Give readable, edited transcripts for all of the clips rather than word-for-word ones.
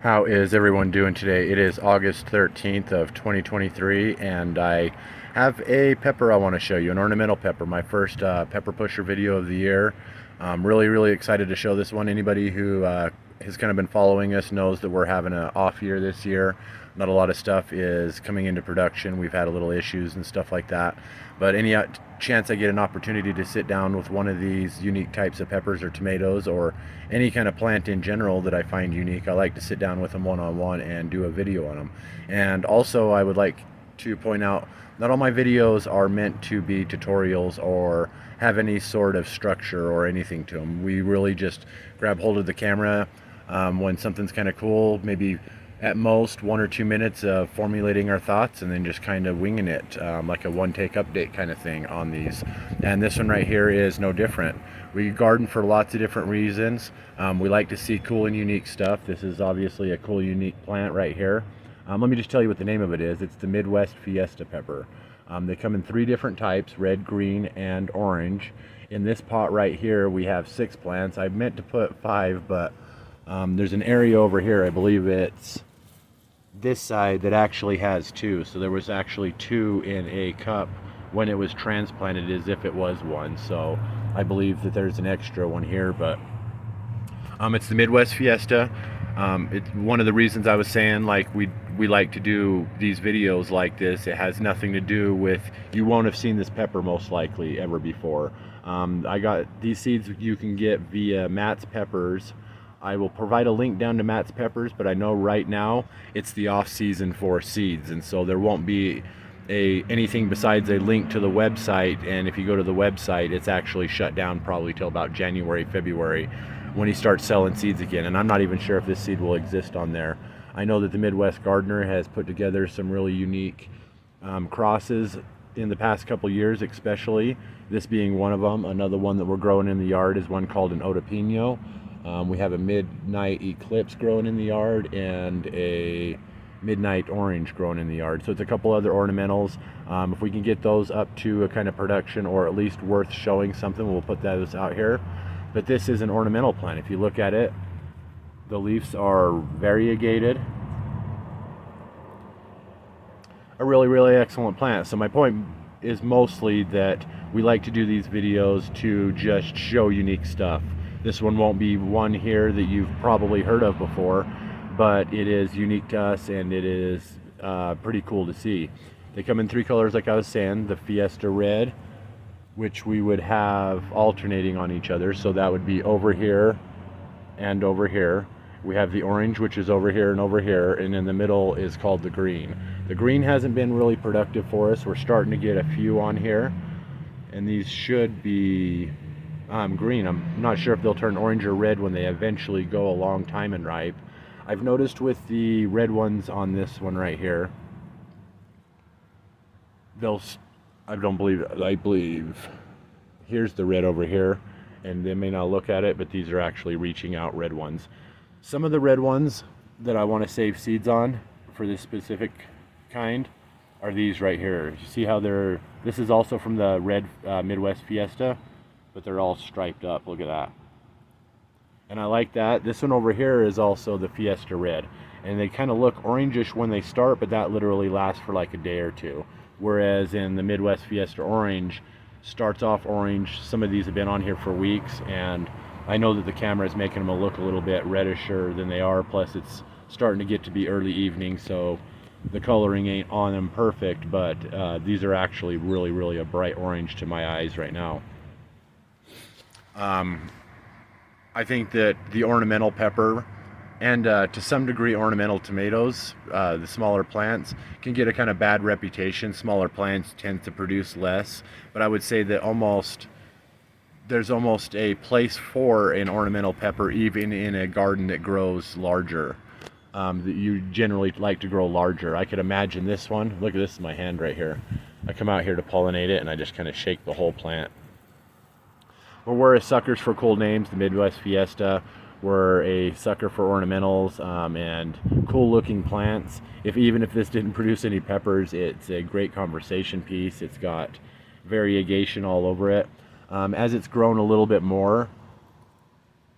How is everyone doing today? It is August 13th of 2023 and I have a pepper I want to show you, an ornamental pepper, my first pepper pusher video of the year. I'm really excited to show this one. Anybody who has kind of been following us knows that we're having an off year this year. Not a lot of stuff is coming into production. We've had a little issues and stuff like that. But any chance I get an opportunity to sit down with one of these unique types of peppers or tomatoes or any kind of plant in general that I find unique, I like to sit down with them one-on-one and do a video on them. And also I would like to point out, not all my videos are meant to be tutorials or have any sort of structure or anything to them. We really just grab hold of the camera when something's kind of cool, maybe at most 1 or 2 minutes of formulating our thoughts and then just kind of winging it, like a one-take update kind of thing on these. And this one right here is no different. We garden for lots of different reasons. We like to see cool and unique stuff. This is obviously a cool, unique plant right here. Let me just tell you what the name of it is. It's the Midwest Fiesta pepper. They come in 3 different types: red, green, and orange. In this pot right here we have 6 plants. I meant to put 5, but there's an area over here, I believe it's this side, that actually has 2. So there was actually 2 in a cup when it was transplanted as if it was 1. So I believe that there's an extra one here, but it's the Midwest Fiesta. It's one of the reasons I was saying, like, we like to do these videos like this. It has nothing to do with, you won't have seen this pepper most likely ever before. I got these seeds you can get via Matt's Peppers. I will provide a link down to Matt's Peppers, but I know right now it's the off season for seeds, and so there won't be anything besides a link to the website. And if you go to the website, it's actually shut down probably till about January, February, when he starts selling seeds again. And I'm not even sure if this seed will exist on there. I know that the Midwest Gardener has put together some really unique crosses in the past couple years, especially this being one of them. Another one that we're growing in the yard is one called an Otapino. We have a Midnight Eclipse growing in the yard and a Midnight Orange growing in the yard. So it's a couple other ornamentals. If we can get those up to a kind of production, or at least worth showing something, we'll put those out here. But this is an ornamental plant. If you look at it, the leaves are variegated. A really excellent plant. So my point is mostly that we like to do these videos to just show unique stuff. This one won't be one here that you've probably heard of before, but it is unique to us and it is pretty cool to see. They come in 3 colors, like I was saying: the Fiesta Red, which we would have alternating on each other, so that would be over here and over here. We have the Orange, which is over here, and in the middle is called the Green. The Green hasn't been really productive for us. We're starting to get a few on here, and these should be green. I'm not sure if they'll turn orange or red when they eventually go a long time and ripe. I've noticed with the red ones on this one right here, I believe here's the red over here, and they may not look at it, but these are actually reaching out red ones. Some of the red ones that I want to save seeds on for this specific kind are these right here. You see how this is also from the red Midwest Fiesta, but they're all striped up. Look at that. And I like that. This one over here is also the Fiesta Red, and they kind of look orangish when they start, but that literally lasts for like a day or 2. Whereas in the Midwest Fiesta Orange, starts off orange. Some of these have been on here for weeks, and I know that the camera is making them look a little bit redisher than they are. Plus it's starting to get to be early evening, so the coloring ain't on them perfect, but these are actually really a bright orange to my eyes right now. I think that the ornamental pepper and to some degree ornamental tomatoes, the smaller plants, can get a kind of bad reputation. Smaller plants tend to produce less, but I would say that there's almost a place for an ornamental pepper even in a garden that grows larger. That you generally like to grow larger. I could imagine this one. Look at this in my hand right here. I come out here to pollinate it and I just kind of shake the whole plant. But we're suckers for cool names. The Midwest Fiesta, we're a sucker for ornamentals and cool looking plants. Even if this didn't produce any peppers, it's a great conversation piece. It's got variegation all over it. As it's grown a little bit more,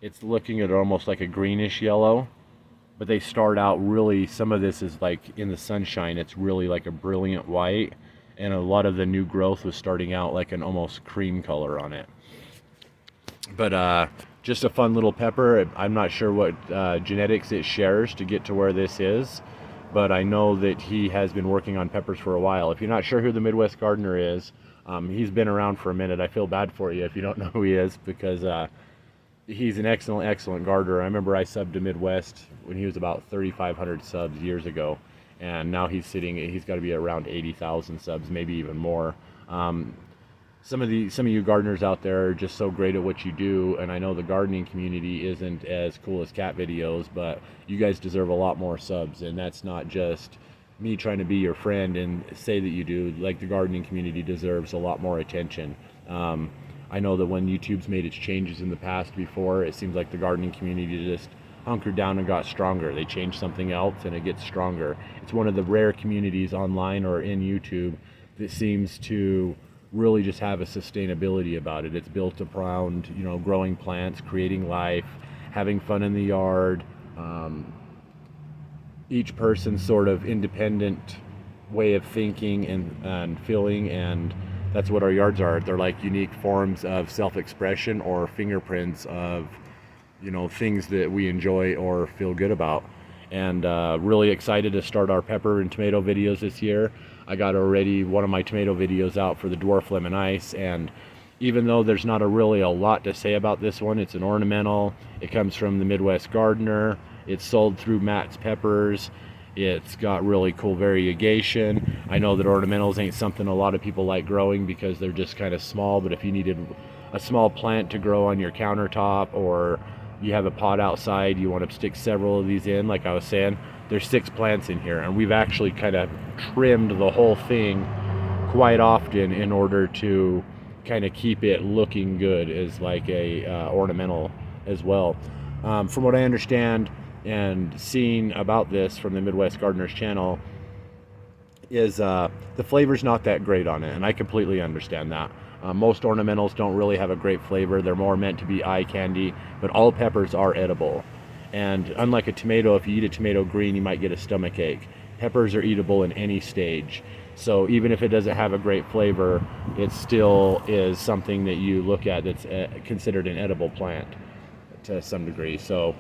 it's looking at almost like a greenish yellow. but they start out really, some of this is like in the sunshine, it's really like a brilliant white, and a lot of the new growth was starting out like an almost cream color on it. But just a fun little pepper. I'm not sure what genetics it shares to get to where this is, but I know that he has been working on peppers for a while. If you're not sure who the Midwest Gardener is, he's been around for a minute. I feel bad for you if you don't know who he is, because he's an excellent gardener. I remember I subbed to Midwest when he was about 3,500 subs years ago, and now he's got to be around 80,000 subs, maybe even more. Some of you gardeners out there are just so great at what you do, and I know the gardening community isn't as cool as cat videos, but you guys deserve a lot more subs, and that's not just me trying to be your friend and say that you do. Like, the gardening community deserves a lot more attention. I know that when YouTube's made its changes in the past before, it seems like the gardening community just hunkered down and got stronger. They change something else and it gets stronger. It's one of the rare communities online or in YouTube that seems to really just have a sustainability about it. It's built around, growing plants, creating life, having fun in the yard, each person's sort of independent way of thinking and feeling, and that's what our yards are. They're like unique forms of self-expression or fingerprints of, things that we enjoy or feel good about. And really excited to start our pepper and tomato videos this year. I got already one of my tomato videos out for the dwarf lemon ice, and even though there's not really a lot to say about this one, it's an ornamental. It comes from the Midwest Gardener. It's sold through Matt's Peppers. It's got really cool variegation. I know that ornamentals ain't something a lot of people like growing because they're just kind of small, but if you needed a small plant to grow on your countertop, or you have a pot outside, you want to stick several of these in, like I was saying, there's 6 plants in here, and we've actually kind of trimmed the whole thing quite often in order to kind of keep it looking good as like a ornamental as well. From what I understand and seeing about this from the Midwest Gardener's channel, is the flavor's not that great on it, and I completely understand that. Most ornamentals don't really have a great flavor. They're more meant to be eye candy, but all peppers are edible. And unlike a tomato, if you eat a tomato green, you might get a stomach ache. Peppers are eatable in any stage. So even if it doesn't have a great flavor, it still is something that you look at that's considered an edible plant to some degree. So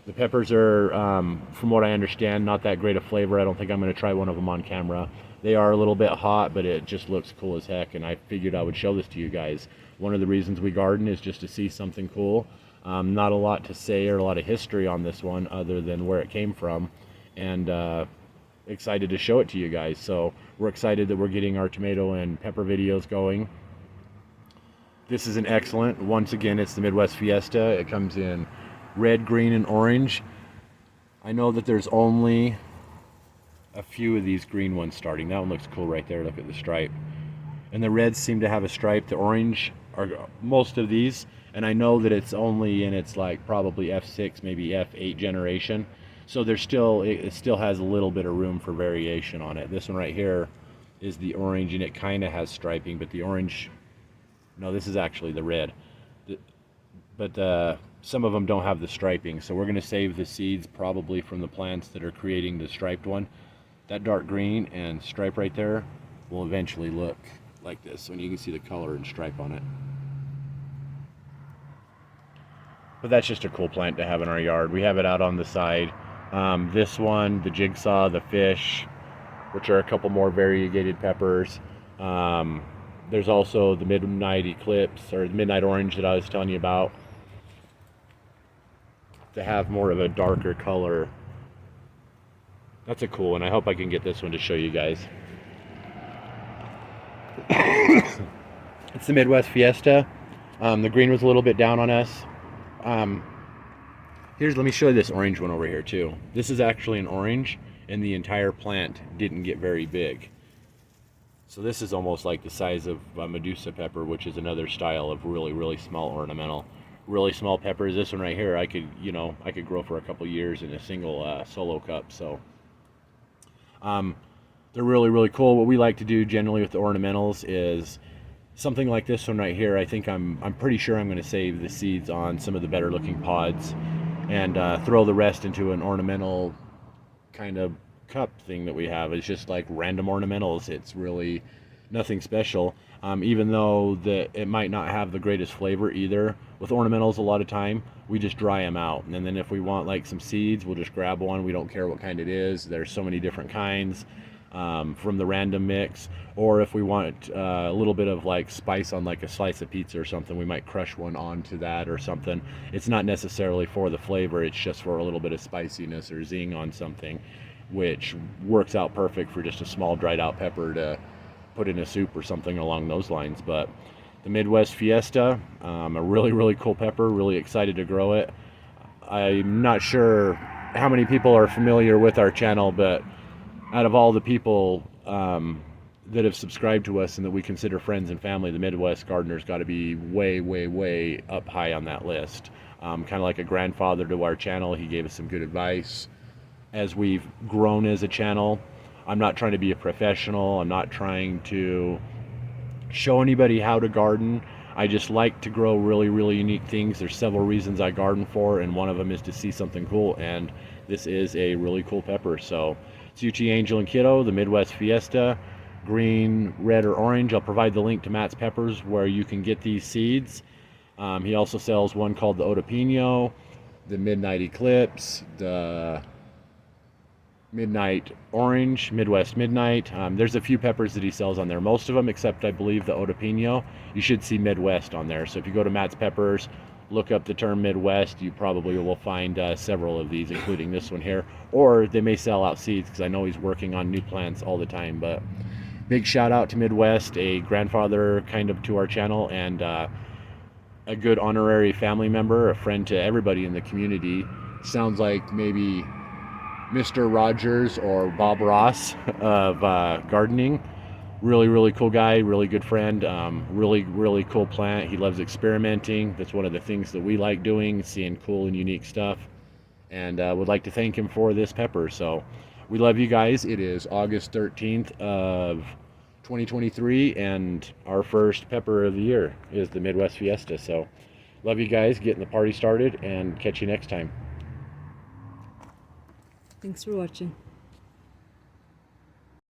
the peppers are, from what I understand, not that great of flavor. I don't think I'm going to try one of them on camera. They are a little bit hot, but it just looks cool as heck, and I figured I would show this to you guys. One of the reasons we garden is just to see something cool. Not a lot to say or a lot of history on this one other than where it came from, and excited to show it to you guys. So we're excited that we're getting our tomato and pepper videos going. This is an excellent, once again, it's the Midwest Fiesta. It comes in red, green, and orange. I know that there's only a few of these green ones starting. That one looks cool right there. Look at the stripe. And the reds seem to have a stripe. The orange are most of these, and I know that it's only in its like probably F6, maybe F8 generation. So there's it still has a little bit of room for variation on it. This one right here is the orange, and it kind of has striping, but the orange, no, this is actually the red. But some of them don't have the striping, so we're going to save the seeds probably from the plants that are creating the striped one. That dark green and stripe right there will eventually look like this, when you can see the color and stripe on it. But that's just a cool plant to have in our yard. We have it out on the side. This one, the jigsaw, the fish, which are a couple more variegated peppers. There's also the midnight eclipse, or the midnight orange that I was telling you about, to have more of a darker color. That's a cool one. I hope I can get this one to show you guys. It's the Midwest Fiesta. The green was a little bit down on us. Let me show you this orange one over here too. This is actually an orange, and the entire plant didn't get very big. So this is almost like the size of a Medusa pepper, which is another style of really, really small ornamental. Really small peppers. This one right here, I could grow for a couple years in a single solo cup. So they're really, really cool. What we like to do generally with the ornamentals is something like this one right here. I'm pretty sure I'm going to save the seeds on some of the better looking pods and throw the rest into an ornamental kind of cup thing that we have. It's just like random ornamentals. It's really nothing special. Even though it might not have the greatest flavor either. With ornamentals, a lot of time we just dry them out, and then if we want like some seeds, we'll just grab one. We don't care what kind it is. There's so many different kinds from the random mix. Or if we want a little bit of like spice on like a slice of pizza or something, we might crush one onto that or something. It's not necessarily for the flavor. It's just for a little bit of spiciness or zing on something, which works out perfect for just a small dried out pepper to put in a soup or something along those lines. But the Midwest Fiesta, a really cool pepper. Really excited to grow it. I'm not sure how many people are familiar with our channel, but out of all the people that have subscribed to us and that we consider friends and family, the Midwest Gardener's got to be way up high on that list. Kind of like a grandfather to our channel. He gave us some good advice as we've grown as a channel. I'm not trying to be a professional. I'm not trying to show anybody how to garden. I just like to grow really unique things. There's several reasons I garden for, and one of them is to see something cool, and this is a really cool pepper. So it's UT Angel and Kiddo, the Midwest Fiesta, green, red, or orange. I'll provide the link to Matt's Peppers where you can get these seeds. He also sells one called the Otapino, the Midnight Eclipse, the Midnight Orange, Midwest Midnight. There's a few peppers that he sells on there. Most of them, except I believe the Otapino, you should see Midwest on there. So if you go to Matt's Peppers, look up the term Midwest, you probably will find several of these, including this one here. Or they may sell out seeds, because I know he's working on new plants all the time. But big shout out to Midwest, a grandfather kind of to our channel, and a good honorary family member, a friend to everybody in the community. Sounds like maybe Mr. Rogers or Bob Ross of gardening. Really cool guy, really good friend, really cool plant. He loves experimenting. That's one of the things that we like doing, seeing cool and unique stuff. And would like to thank him for this pepper. So we love you guys. It is August 13th of 2023, and our first pepper of the year is the Midwest Fiesta. So love you guys, getting the party started, and catch you next time. Thanks for watching.